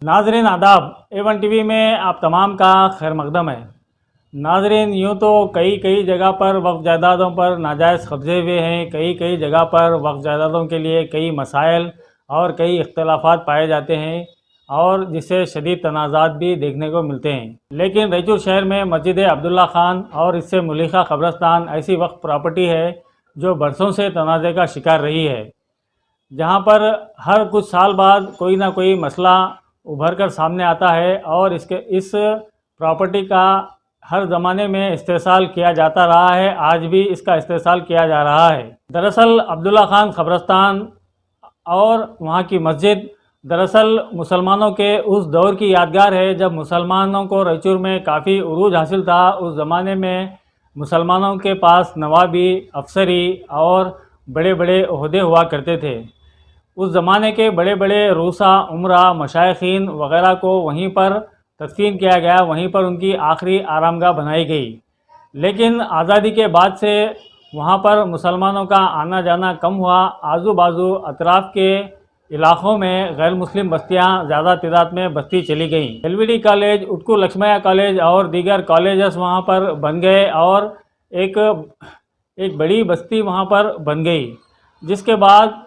नाजरीन आदाब, A1 TV में आप तमाम का खैर मकदम है। नाजरीन, यूँ तो कई जगह पर वक्फ जायदादों पर नाजायज़ कब्ज़े हुए हैं। कई जगह पर वक्फ जायदादों के लिए कई मसाइल और कई इख्तलाफात पाए जाते हैं और जिससे शदीद तनाज़ात भी देखने को मिलते हैं। लेकिन रैचूर शहर में मस्जिद अब्दुल्ला खान और इससे मुलिका कब्रस्तान ऐसी वक्फ प्रॉपर्टी है जो बरसों से तनाज़े का शिकार रही है, जहाँ पर हर कुछ साल बाद कोई ना कोई मसला उभर कर सामने आता है और इस प्रॉपर्टी का हर ज़माने में इस्तेसाल किया जाता रहा है। आज भी इसका इस्तेसाल किया जा रहा है। दरअसल अब्दुल्ला खान कब्रस्तान और वहाँ की मस्जिद दरअसल मुसलमानों के उस दौर की यादगार है जब मुसलमानों को रैचूर में काफ़ी उरूज हासिल था। उस ज़माने में मुसलमानों के पास नवाबी, अफसरी और बड़े ओहदे हुआ करते थे। उस ज़माने के बड़े रूसा, उमरा, मशाइखीन वग़ैरह को वहीं पर तदफीन किया गया, वहीं पर उनकी आखिरी आरामगाह बनाई गई। लेकिन आज़ादी के बाद से वहाँ पर मुसलमानों का आना जाना कम हुआ। आजू बाजू अतराफ़ के इलाक़ों में गैर मुस्लिम बस्तियाँ ज़्यादा तादाद में बस्ती चली गईं। LVD कॉलेज, उत्कू लक्ष्मैया कॉलेज और दीगर कॉलेजेस वहाँ पर बन गए और एक बड़ी बस्ती वहाँ पर बन गई। जिसके बाद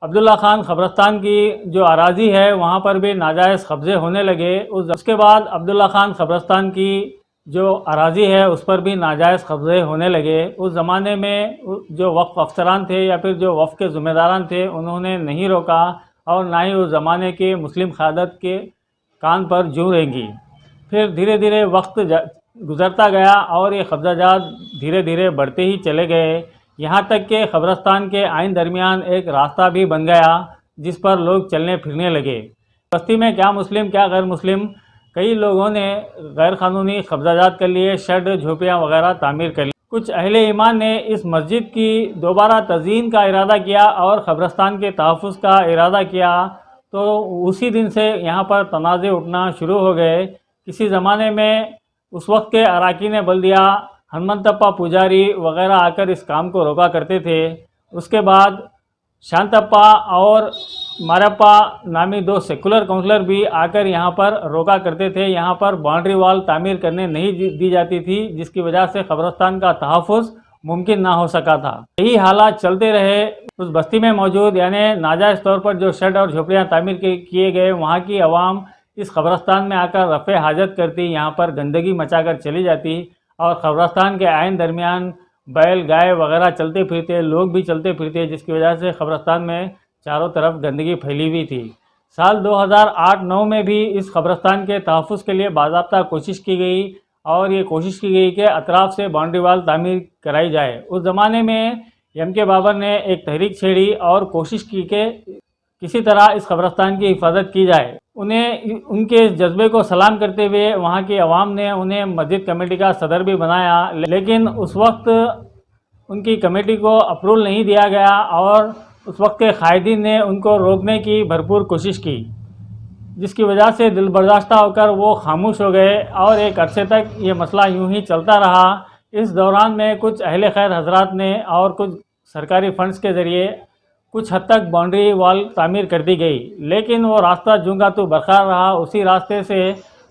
अब्दुल्ला खान कब्रस्तान की जो अराज़ी है वहाँ पर भी नाजायज़ कब्ज़े होने लगे। उसके बाद अब्दुल्ला खान कब्रस्तान की जो अराज़ी है उस पर भी नाजायज़ कब्ज़े होने लगे। उस ज़माने में जो वक्फ अफसरान थे या फिर जो वक्फ के ज़िम्मेदारान थे, उन्होंने नहीं रोका और ना ही उस ज़माने के मुस्लिम क़यादत के कान पर जूं रेंगी। फिर धीरे वक्त गुज़रता गया और ये कब्ज़ाजात धीरे बढ़ते ही चले गए, यहाँ तक कि कब्रस्तान के आइन दरमियान एक रास्ता भी बन गया जिस पर लोग चलने फिरने लगे। बस्ती में क्या मुस्लिम क्या गैर मुस्लिम, कई लोगों ने गैर क़ानूनी कब्ज़ाजात कर लिए, शेड, झोपड़ियाँ वगैरह तामीर कर ली। कुछ अहले ईमान ने इस मस्जिद की दोबारा तज़यीन का इरादा किया और कब्रस्तान के तहफ़्फ़ुज़ का इरादा किया, तो उसी दिन से यहाँ पर तनाज़े उठना शुरू हो गए। किसी ज़माने में उस वक्त के अराकीन बल्दिया, हनुमंतप्पा पुजारी वग़ैरह आकर इस काम को रोका करते थे। उसके बाद शांतप्पा और मारप्पा नामी दो सेकुलर काउंसलर भी आकर यहाँ पर रोका करते थे। यहाँ पर बाउंड्री वॉल तामीर करने नहीं दी जाती थी, जिसकी वजह से कब्रस्तान का तहफ़्फ़ुज़ मुमकिन ना हो सका था। यही हालात चलते रहे। उस बस्ती में मौजूद यानी नाजायज़ तौर पर जो शेड और झोपड़ियाँ तामीर किए गए, वहाँ की आवाम इस कब्रस्तान में आकर रफ़े हाजत करती, यहाँ पर गंदगी मचा कर चली जाती और कब्रस्तान के आइन दरमियान बैल, गाय वगैरह चलते फिरते, लोग भी चलते फिरते, जिसकी वजह से कब्रस्तान में चारों तरफ गंदगी फैली हुई थी। साल 2008-9 में भी इस कब्रस्तान के तहफ़्फ़ुज़ के लिए बाज़ाब्ता कोशिश की गई और ये कोशिश की गई कि अतराफ़ से बाउंड्री वाल तामीर कराई जाए। उस ज़माने में MK बाबर ने एक तहरीक छेड़ी और कोशिश की कि किसी तरह इस कब्रस्तान की हिफाजत की जाए। उनके जज्बे को सलाम करते हुए वहाँ की आवाम ने उन्हें मस्जिद कमेटी का सदर भी बनाया, लेकिन उस वक्त उनकी कमेटी को अप्रूवल नहीं दिया गया और उस वक्त के कायदीन ने उनको रोकने की भरपूर कोशिश की, जिसकी वजह से दिल बर्दाश्ता होकर वो खामोश हो गए और एक अरसे तक ये मसला यूं ही चलता रहा। इस दौरान में कुछ अहले खैर हजरात ने और कुछ सरकारी फंड्स के ज़रिए कुछ हद तक बाउंड्री वॉल तामीर कर दी गई, लेकिन वो रास्ता जूंगा तो बरकरार रहा। उसी रास्ते से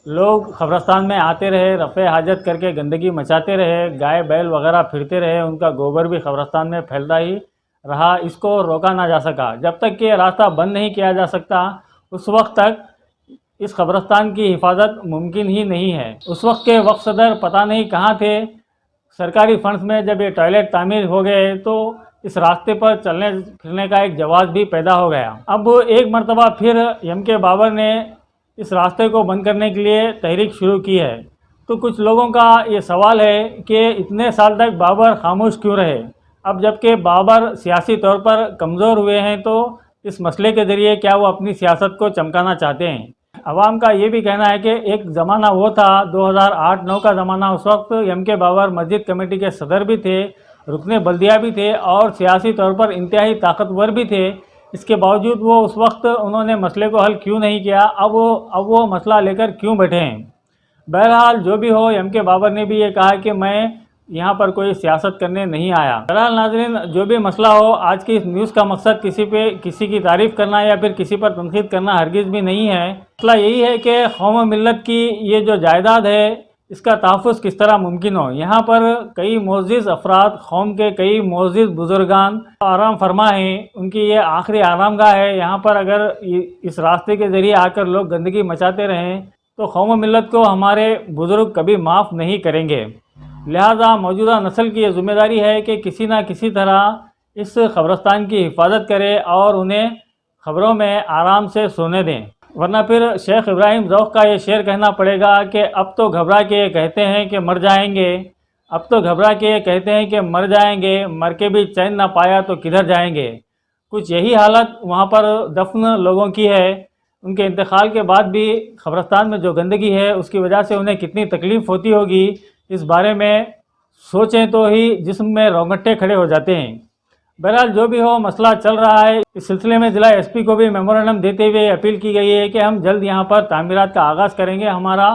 लोग कब्रस्तान में आते रहे, रफ़े हाजत करके गंदगी मचाते रहे, गाय बैल वगैरह फिरते रहे, उनका गोबर भी कब्रस्तान में फैलता ही रहा। इसको रोका ना जा सका। जब तक कि रास्ता बंद नहीं किया जा सकता, उस वक्त तक इस कब्रस्तान की हिफाजत मुमकिन ही नहीं है। उस वक्त के वक्फ सदर पता नहीं कहाँ थे। सरकारी फंड्स में जब ये टॉयलेट तामीर हो गए तो इस रास्ते पर चलने फिरने का एक जवाज़ भी पैदा हो गया। अब एक मरतबा फिर MK बाबर ने इस रास्ते को बंद करने के लिए तहरीक शुरू की है। तो कुछ लोगों का ये सवाल है कि इतने साल तक बाबर खामोश क्यों रहे। अब जबकि बाबर सियासी तौर पर कमज़ोर हुए हैं, तो इस मसले के ज़रिए क्या वो अपनी सियासत को चमकाना चाहते हैं। अवाम का ये भी कहना है कि एक ज़माना वो था 2008-9 का ज़माना, उस वक्त MK बाबर मस्जिद कमेटी के सदर भी थे, रुकने बल्दिया भी थे और सियासी तौर पर इंतहाई ताकतवर भी थे। इसके बावजूद वो उस वक्त उन्होंने मसले को हल क्यों नहीं किया, अब वो मसला लेकर क्यों बैठे हैं। बहरहाल जो भी हो, MK बाबर ने भी ये कहा कि मैं यहाँ पर कोई सियासत करने नहीं आया। बहरहाल नाज़रीन, जो भी मसला हो, आज की इस न्यूज़ का मकसद किसी की तारीफ़ करना या फिर किसी पर तनकीद करना हरगिज़ भी नहीं है। मसला यही है कि कौम व मिल्लत की ये जो जायदाद है, इसका तहफ़्फ़ुज़ किस तरह मुमकिन हो। यहाँ पर कई मोअज़्ज़िज़ अफराद, कौम के कई मोअज़्ज़िज़ बुज़ुर्गान आराम फरमा हैं, उनकी ये आखिरी आरामगाह है। यहाँ पर अगर इस रास्ते के ज़रिए आकर लोग गंदगी मचाते रहें तो कौम व मिल्लत को हमारे बुज़ुर्ग कभी माफ़ नहीं करेंगे। लिहाजा मौजूदा नस्ल की ये ज़िम्मेदारी है कि किसी न किसी तरह इस कब्रिस्तान की हिफाजत करे और उन्हें ख़बरों में आराम से सोने दें, वरना फिर शेख इब्राहिम ज़ौक़ का ये शेर कहना पड़ेगा कि अब तो घबरा के कहते हैं कि मर जाएंगे, अब तो घबरा के कहते हैं कि मर जाएंगे, मर के भी चैन ना पाया तो किधर जाएंगे। कुछ यही हालत वहाँ पर दफन लोगों की है। उनके इंतकाल के बाद भी कब्रिस्तान में जो गंदगी है उसकी वजह से उन्हें कितनी तकलीफ़ होती होगी, इस बारे में सोचें तो ही जिस्म में रोंगटे खड़े हो जाते हैं। बहरहाल जो भी हो, मसला चल रहा है। इस सिलसिले में ज़िला एसपी को भी मेमोरेंडम देते हुए अपील की गई है कि हम जल्द यहाँ पर तामीरात का आगाज़ करेंगे, हमारा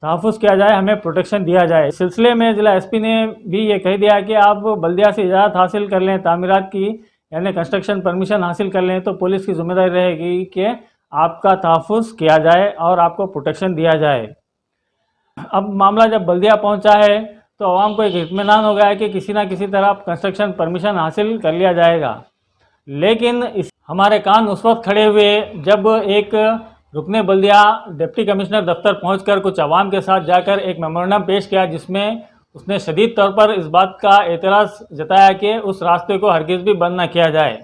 तहफ़्फ़ुज़ किया जाए, हमें प्रोटेक्शन दिया जाए। इस सिलसिले में ज़िला एसपी ने भी ये कह दिया कि आप बल्दिया से इजाज़त हासिल कर लें तामीरात की, यानी कंस्ट्रक्शन परमिशन हासिल कर लें, तो पुलिस की ज़िम्मेदारी रहेगी कि आपका तहफ़्फ़ुज़ किया जाए और आपको प्रोटेक्शन दिया जाए। अब मामला जब बल्दिया पहुँचा है तो आवाम को एक इत्मीनान हो गया है कि किसी न किसी तरह कंस्ट्रक्शन परमिशन हासिल कर लिया जाएगा। लेकिन हमारे कान उस वक्त खड़े हुए जब एक रुकने बल्दिया डिप्टी कमिश्नर दफ्तर पहुंचकर कुछ आवाम के साथ जाकर एक मेमोरेंडम पेश किया, जिसमें उसने शदीद तौर पर इस बात का एतराज़ जताया कि उस रास्ते को हरगिज़ भी बंद न किया जाए।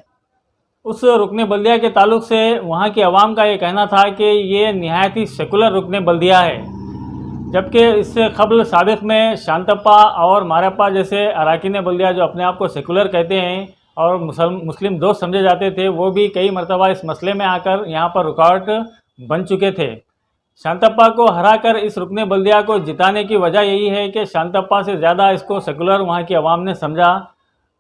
उस रुकने बल्दिया के ताल्लुक़ से वहाँ की आवाम का ये कहना था कि ये नहायत ही सेकुलर रुकने बल्दिया है, जबकि इससे कबल साबिक़ में शांतप्पा और मारप्पा जैसे अराकीन बल्दिया जो अपने आप को सेकुलर कहते हैं और मुस्लिम दोस्त समझे जाते थे, वो भी कई मरतबा इस मसले में आकर यहाँ पर रुकावट बन चुके थे। शांतप्पा को हराकर इस रुकने बल्दिया को जिताने की वजह यही है कि शांतप्पा से ज़्यादा इसको सेकुलर वहाँ की आवाम ने समझा।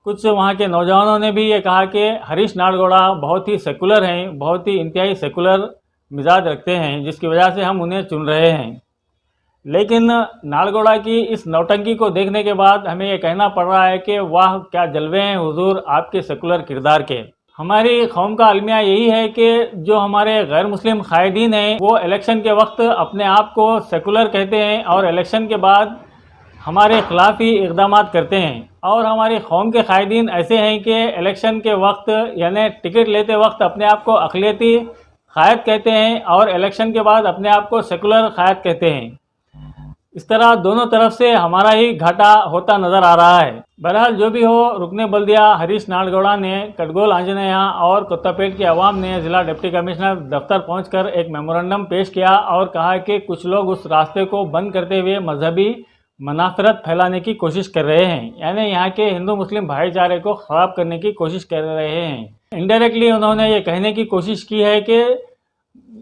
कुछ वहाँ के नौजवानों ने भी ये कहा कि हरीश नालगोड़ा बहुत ही सेकुलर हैं, बहुत ही इंतहाई सेकुलर मिजाज रखते हैं, जिसकी वजह से हम उन्हें चुन रहे हैं। लेकिन नालगोड़ा की इस नौटंकी को देखने के बाद हमें ये कहना पड़ रहा है कि वाह क्या जलवे हैं हुजूर आपके सेकुलर किरदार के। हमारी कौम का अलमिया यही है कि जो हमारे गैर मुस्लिम कायदीन हैं वो इलेक्शन के वक्त अपने आप को सेकुलर कहते हैं और इलेक्शन के बाद हमारे खिलाफ ही इक़दाम करते हैं। और हमारी कौम के कायदीन ऐसे हैं कि इलेक्शन के वक्त यानी टिकट लेते वक्त अपने आप को अक़लियती कायद कहते हैं और इलेक्शन के बाद अपने आप को सेकुलर कायद कहते हैं। इस तरह दोनों तरफ से हमारा ही घाटा होता नज़र आ रहा है। बहरहाल जो भी हो, रुकने बल्दिया हरीश नालगोड़ा ने कटगोल आंजनेया और कोत्तापेट की आवाम ने ज़िला डिप्टी कमिश्नर दफ्तर पहुंचकर एक मेमोरेंडम पेश किया और कहा कि कुछ लोग उस रास्ते को बंद करते हुए मजहबी मनाफरत फैलाने की कोशिश कर रहे हैं, यानी यहाँ के हिंदू मुस्लिम भाईचारे को ख़राब करने की कोशिश कर रहे हैं। इनडायरेक्टली उन्होंने ये कहने की कोशिश की है कि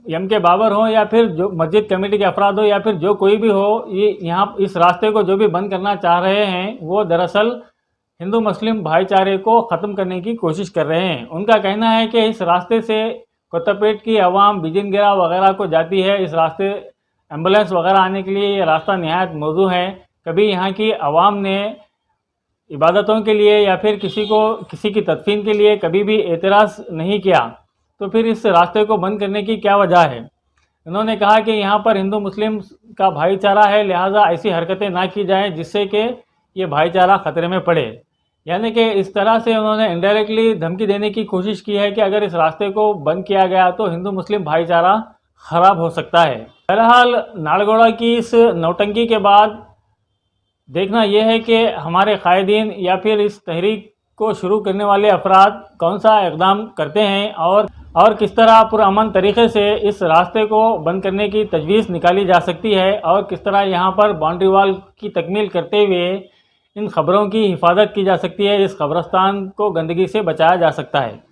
एम के बाबर हो या फिर जो मस्जिद कमेटी के अफराद हो या फिर जो कोई भी हो, ये यहाँ इस रास्ते को जो भी बंद करना चाह रहे हैं वो दरअसल हिंदू मुस्लिम भाईचारे को ख़त्म करने की कोशिश कर रहे हैं। उनका कहना है कि इस रास्ते से कोत्तापेट की आवाम बिजनगिरा वगैरह को जाती है, इस रास्ते एम्बुलेंस वगैरह आने के लिए ये रास्ता नहायत मौजू है। कभी यहाँ की आवाम ने इबादतों के लिए या फिर किसी की तदफीन के लिए कभी भी एतराज़ नहीं किया, तो फिर इस रास्ते को बंद करने की क्या वजह है। उन्होंने कहा कि यहाँ पर हिंदू मुस्लिम का भाईचारा है, लिहाजा ऐसी हरकतें ना की जाएं जिससे कि ये भाईचारा ख़तरे में पड़े। यानी कि इस तरह से उन्होंने इनडायरेक्टली धमकी देने की कोशिश की है कि अगर इस रास्ते को बंद किया गया तो हिंदू मुस्लिम भाईचारा ख़राब हो सकता है। बहरहाल नालगोड़ा की इस नौटंकी के बाद देखना यह है कि हमारे कायदीन या फिर इस तहरीक को शुरू करने वाले अफराद कौन सा इक़दाम करते हैं और किस तरह पुरअमन तरीक़े से इस रास्ते को बंद करने की तजवीज़ निकाली जा सकती है और किस तरह यहाँ पर बाउंड्री वाल की तकमील करते हुए इन ख़बरों की हिफाजत की जा सकती है, इस कब्रिस्तान को गंदगी से बचाया जा सकता है।